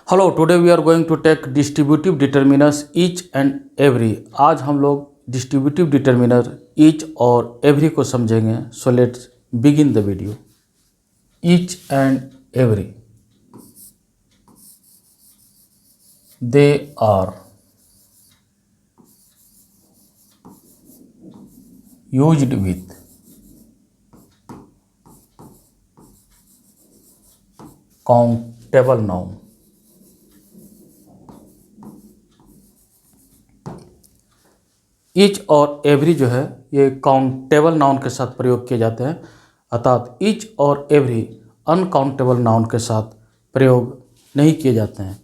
Hello, today we are going to take distributive determiners each and every. आज हम लोग distributive determiner each और every को समझेंगे। So let's begin the video. Each and every, they are used with countable noun. Each और every जो है ये काउंटेबल नाउन के साथ प्रयोग किए जाते हैं, अर्थात ईच और एवरी अनकाउंटेबल नाउन के साथ प्रयोग नहीं किए जाते हैं।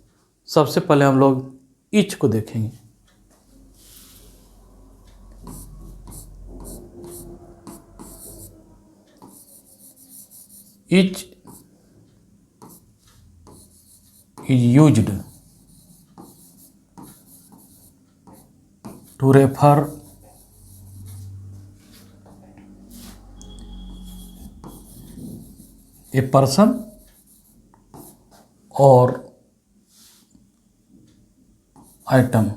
सबसे पहले हम लोग ईच को देखेंगे। Each is used to refer a person or item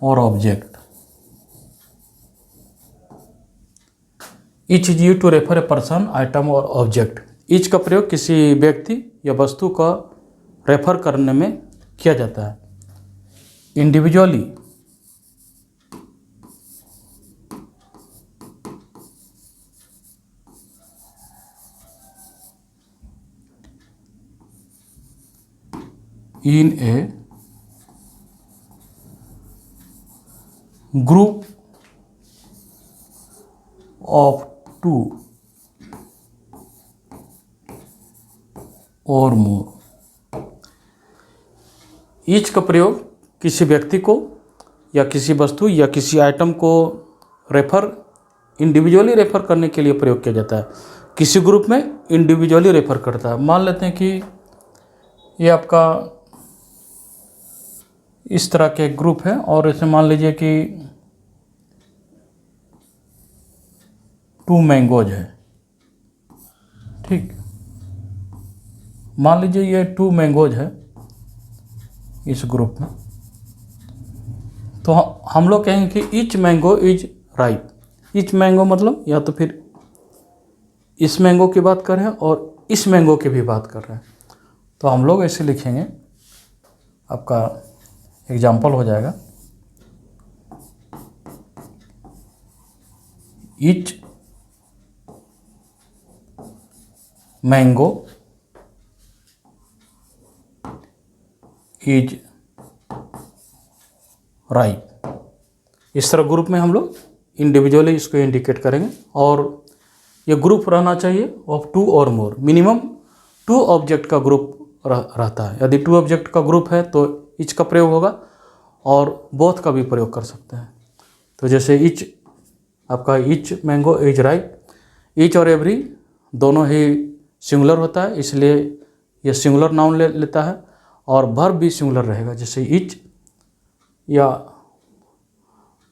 or object. Each is used to refer a person, item or object. Each का प्रयोग किसी व्यक्ति या वस्तु का रेफर करने में किया जाता है। Individually in a group of two और मोर। ईच का प्रयोग किसी व्यक्ति को या किसी वस्तु या किसी आइटम को इंडिविजुअली रेफर करने के लिए प्रयोग किया जाता है। किसी ग्रुप में इंडिविजुअली रेफर करता है। मान लेते हैं कि ये आपका इस तरह के ग्रुप है और इसे मान लीजिए कि 2 मैंगोज है। ठीक, मान लीजिए ये 2 मैंगोज है इस ग्रुप में, तो हम लोग कहेंगे कि each mango is ripe. Each mango मतलब या तो फिर इस मैंगो की बात कर रहे हैं और इस मैंगो की भी बात कर रहे हैं, तो हम लोग ऐसे लिखेंगे। आपका एग्जाम्पल हो जाएगा ईच मैंगो इज राइप। इस तरह ग्रुप में हम लोग इंडिविजुअली इसको इंडिकेट करेंगे और ये ग्रुप रहना चाहिए of 2 or more. Minimum 2 object का ग्रुप रहता है। यदि 2 ऑब्जेक्ट का ग्रुप है तो ईच का प्रयोग होगा और बोथ का भी प्रयोग कर सकते हैं। तो जैसे ईच, आपका each mango is ripe, each और एवरी दोनों ही सिंगुलर होता है, इसलिए ये सिंगुलर नाउन लेता है और वर्ब भी सिंगुलर रहेगा। जैसे ईच या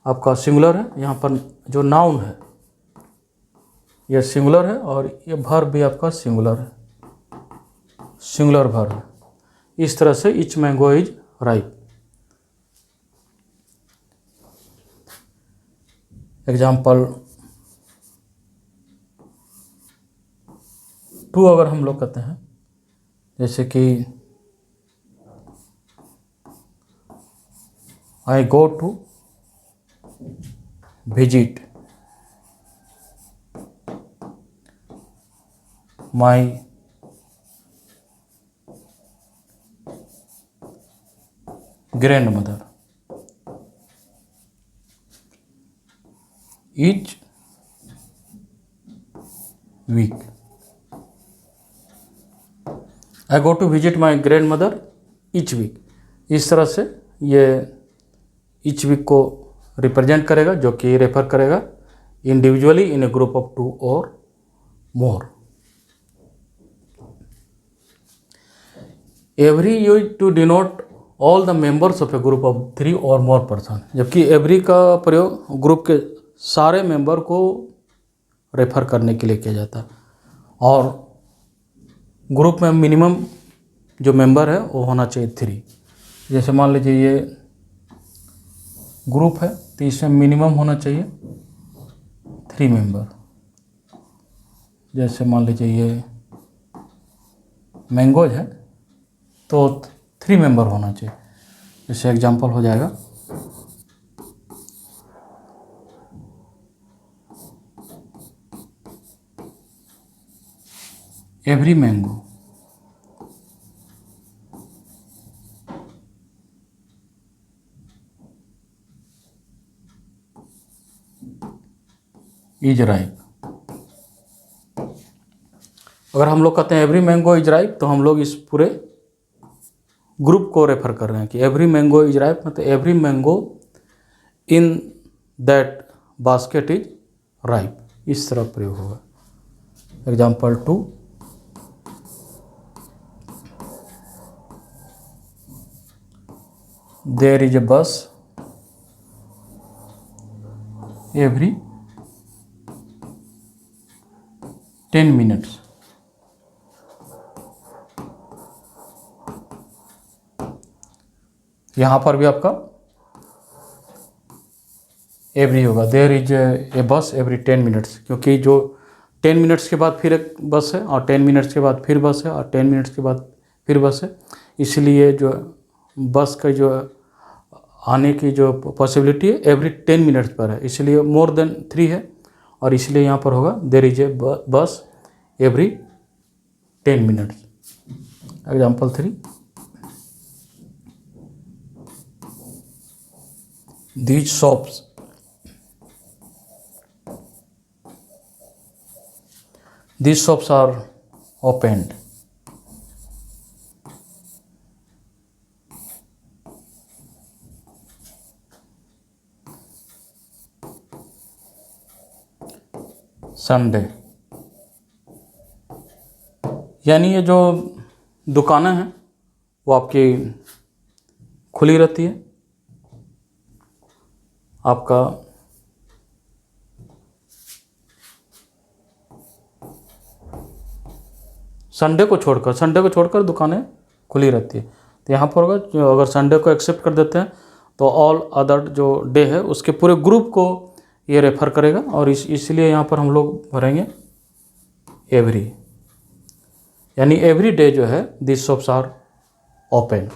आपका सिंगुलर है, यहाँ पर जो नाउन है यह सिंगुलर है और ये वर्ब भी आपका सिंगुलर है, सिंगुलर वर्ब है। इस तरह से each mango is ripe. Example 2 अगर हम लोग कहते हैं, जैसे कि I go to visit my grandmother each week. I go to visit my grandmother each week. इस तरह से ये ईच वीक को रिप्रेजेंट करेगा, जो कि रेफर करेगा individually in a group of 2 or more. Every use to denote all the members of a group of 3 or more person, जबकि एवरी का प्रयोग ग्रुप के सारे मेंबर को रेफर करने के लिए किया जाता है। और ग्रुप में मिनिमम जो मेंबर है वो होना चाहिए 3। जैसे मान लीजिए ये ग्रुप है तो इसमें मिनिमम होना चाहिए 3 मेंबर। जैसे मान लीजिए ये मैंगोज है तो 3 मेंबर होना चाहिए। जैसे एग्जांपल हो जाएगा एवरी मैंगो इज राइप। अगर हम लोग कहते हैं एवरी मैंगो इज राइप तो हम लोग इस पूरे ग्रुप को रेफर कर रहे हैं कि एवरी मैंगो इज राइप, मतलब every mango in that basket is ripe, इस तरह प्रयोग होगा। एग्जाम्पल 2, देयर इज ए बस एवरी 10 मिनट्स। यहाँ पर भी आपका एवरी होगा, देयर इज ए बस एवरी 10 मिनट्स, क्योंकि जो 10 मिनट्स के बाद फिर एक बस है और 10 मिनट्स के बाद फिर बस है और 10 मिनट्स के बाद फिर बस है, इसलिए जो बस का जो आने की जो पॉसिबिलिटी है एवरी 10 मिनट्स पर है, इसलिए मोर देन 3 है और इसलिए यहाँ पर होगा देयर इज ए बस every 10 minutes. Example 3, these shops are opened Sunday. यानी ये जो दुकानें हैं वो आपकी खुली रहती है, आपका संडे को छोड़कर दुकानें खुली रहती है। तो यहाँ पर होगा जो अगर संडे को एक्सेप्ट कर देते हैं तो ऑल अदर जो डे है उसके पूरे ग्रुप को ये रेफर करेगा और इसलिए यहाँ पर हम लोग भरेंगे एवरी, यानी एवरी डे जो है दिस शॉप्स आर ओपेंड।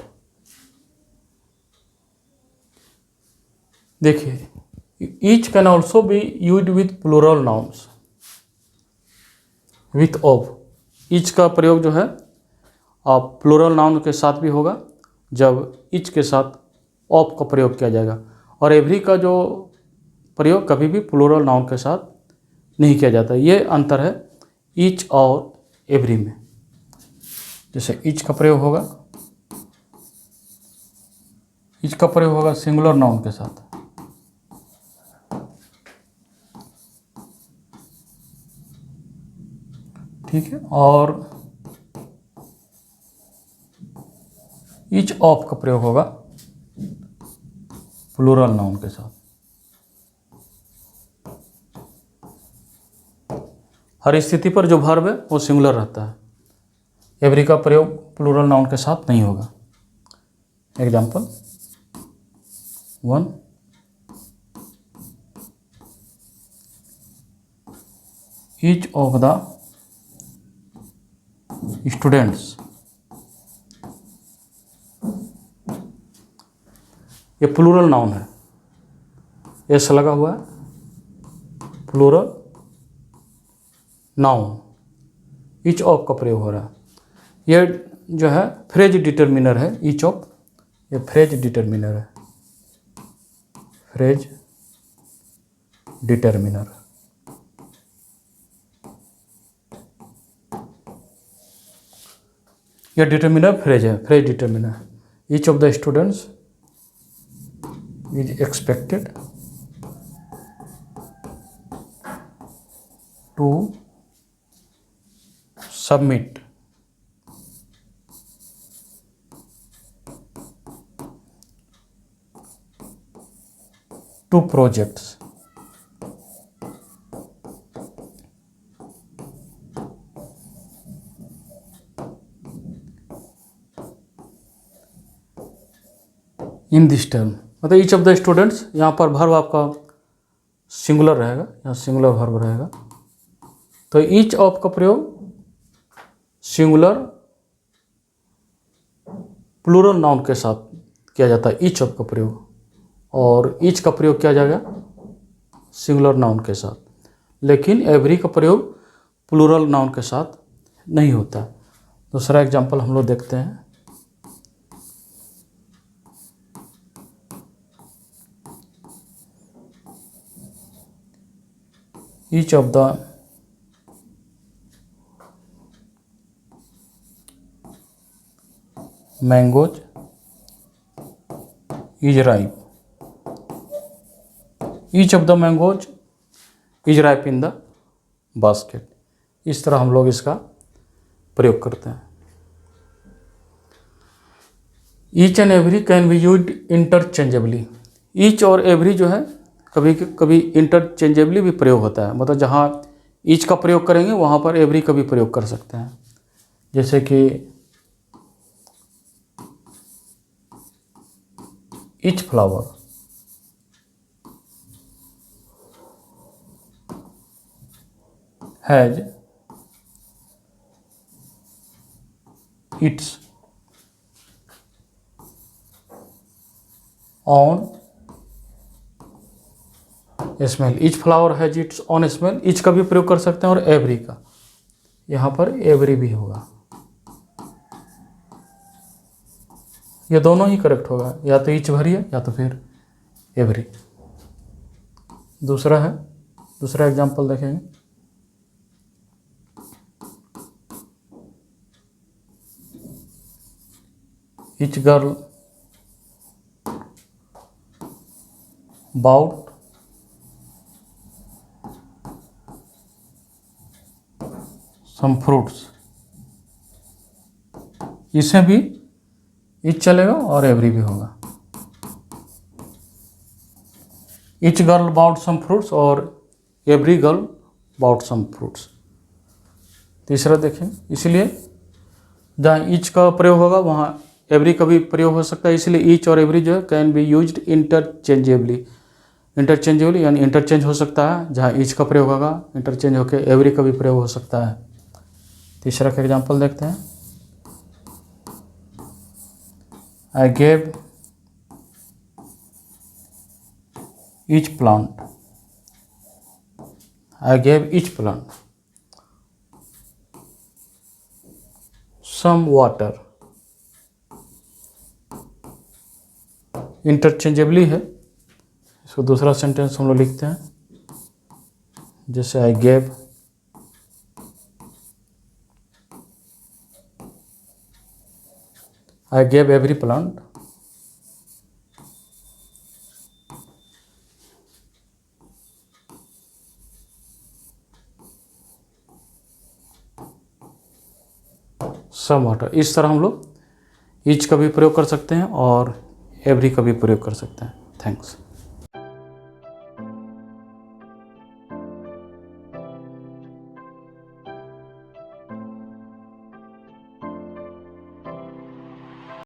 देखिए each can also be used with plural nouns with of. Each का प्रयोग जो है आप प्लूरल नाउन के साथ भी होगा जब ईच के साथ ऑफ का प्रयोग किया जाएगा, और एवरी का जो प्रयोग कभी भी प्लूरल नाउन के साथ नहीं किया जाता। ये अंतर है ईच और एवरी में। जैसे ईच का प्रयोग होगा सिंगुलर नाउन के साथ, ठीक है, और ईच ऑफ का प्रयोग होगा प्लूरल नाउन के साथ। हर स्थिति पर जो वर्ब है वो सिंगुलर रहता है, एवरी का प्रयोग प्लूरल नाउन के साथ नहीं होगा। Example 1, each of the students, ये प्लूरल नाउन है, एस लगा हुआ है, प्लूरल नाउन, ईच ऑफ का प्रयोग हो रहा है। ये जो है फ्रेज डिटर्मिनर है, ईच ऑफ ये फ्रेज डिटर्मिनर है, फ्रेज डिटर्मिनर। यह डिटर्मिनर फ्रेज है, phrase determiner. Each of the students is expected to submit two projects in this term, मतलब ईच ऑफ द स्टूडेंट्स, यहाँ पर वर्ब आपका सिंगुलर रहेगा, यहाँ सिंगुलर वर्ब रहेगा। तो ईच ऑफ का प्रयोग सिंगुलर प्लूरल नाउन के साथ किया जाता है, ईच ऑफ का प्रयोग, और ईच का प्रयोग किया जाएगा सिंगुलर नाउन के साथ, लेकिन एवरी का प्रयोग प्लूरल नाउन के साथ नहीं होता। दूसरा एग्जांपल हम लोग देखते हैं। Each of the mangoes is ripe. Each of the mangoes is ripe in the basket. इस तरह हम लोग इसका प्रयोग करते हैं। Each and every can be used interchangeably. Each और एवरी जो है कभी कभी इंटरचेंजेबली भी प्रयोग होता है, मतलब जहाँ ईच का प्रयोग करेंगे वहाँ पर एवरी का भी प्रयोग कर सकते हैं। जैसे कि each flower has its on smell. Each flower has its on smell, each का भी प्रयोग कर सकते हैं और एवरी का, यहाँ पर एवरी भी होगा। ये दोनों ही करेक्ट होगा, या तो ईच भरिए या तो फिर एवरी। दूसरा एग्जांपल देखेंगे। Each girl bought some fruits. इसमें भी ईच चलेगा और एवरी भी होगा। Each girl bought some fruits और every girl bought some fruits. तीसरा देखें, इसलिए जहाँ ईच का प्रयोग होगा वहाँ एवरी का भी प्रयोग हो सकता है, इसलिए ईच और एवरी जो है can be used interchangeably. Interchangeably यानी इंटरचेंज हो सकता है, जहाँ ईच का प्रयोग होगा इंटरचेंज होकर एवरी का भी प्रयोग हो सकता है। तीसरा का एग्जांपल देखते हैं। I gave each plant some water. Interchangeably है, इसको दूसरा सेंटेंस हम लोग लिखते हैं, जैसे I gave every plant some water. इस तरह हम लोग ईच का भी प्रयोग कर सकते हैं और एवरी का भी प्रयोग कर सकते हैं। थैंक्स।